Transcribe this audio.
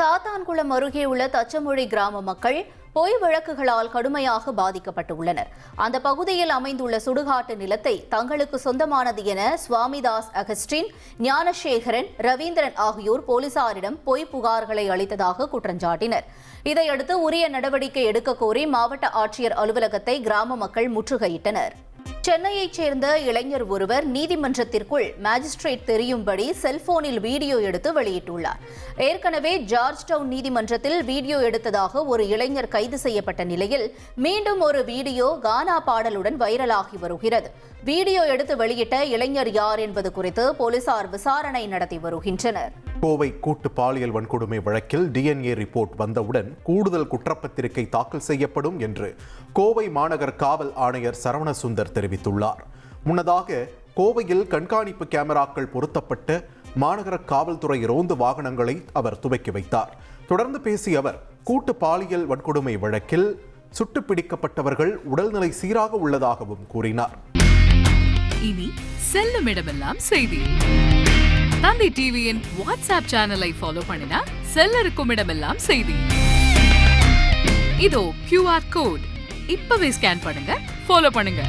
சாத்தான்குளம் அருகே உள்ள தச்சமொழி கிராம மக்கள் பொய் வழக்குகளால் கடுமையாக பாதிக்கப்பட்டுள்ளனர். அந்த பகுதியில் அமைந்துள்ள சுடுகாட்டு நிலத்தை தங்களுக்கு சொந்தமானது என சுவாமிதாஸ் அகஸ்டின், ஞானசேகரன், ரவீந்திரன் ஆகியோர் போலீசாரிடம் பொய் புகார்களை அளித்ததாக குற்றஞ்சாட்டினர். இதையடுத்து உரிய நடவடிக்கை எடுக்க கோரி மாவட்ட ஆட்சியர் அலுவலகத்தை கிராம மக்கள் முற்றுகையிட்டனர். சென்னையைச் சேர்ந்த இளைஞர் ஒருவர் நீதிமன்றத்திற்குள் மேஜிஸ்ட்ரேட் தெரியும்படி செல்போனில் வீடியோ எடுத்து வெளியிட்டுள்ளார். ஏற்கனவே ஜார்ஜ் டவுன் நீதிமன்றத்தில் வீடியோ எடுத்ததாக ஒரு இளைஞர் கைது செய்யப்பட்ட நிலையில் மீண்டும் ஒரு வீடியோ கானா பாடலுடன் வைரலாகி வருகிறது. வீடியோ எடுத்து வெளியிட்ட இளைஞர் யார் என்பது குறித்து போலீசார் விசாரணை நடத்தி வருகின்றனர். கோவை கூட்டு பாலியல் வன்கொடுமை வழக்கில் DNA ரிப்போர்ட் வந்தவுடன் கூடுதல் குற்றப்பத்திரிகை தாக்கல் செய்யப்படும் என்று கோவை மாநகர் காவல் ஆணையர் சரவணசுந்தர் தெரிவித்துள்ளார். முன்னதாக கோவையில் கண்காணிப்பு கேமராக்கள் பொருத்தப்பட்ட மாநகர காவல்துறை ரோந்து வாகனங்களை அவர் துவக்கி வைத்தார். தொடர்ந்து பேசிய அவர், கூட்டு பாலியல் வன்கொடுமை வழக்கில் சுட்டு பிடிக்கப்பட்டவர்கள் உடல்நிலை சீராக உள்ளதாகவும் கூறினார். இனி செல்லும் இடமெல்லாம் செய்தி. தந்தி டிவியின் வாட்ஸ்அப் சேனலை ஃபாலோ பண்ணினா செல்ல இருக்கும் இடமெல்லாம் செய்தி. இதோ QR கோட் இப்பவே ஸ்கேன் பண்ணுங்க, ஃபாலோ பண்ணுங்க.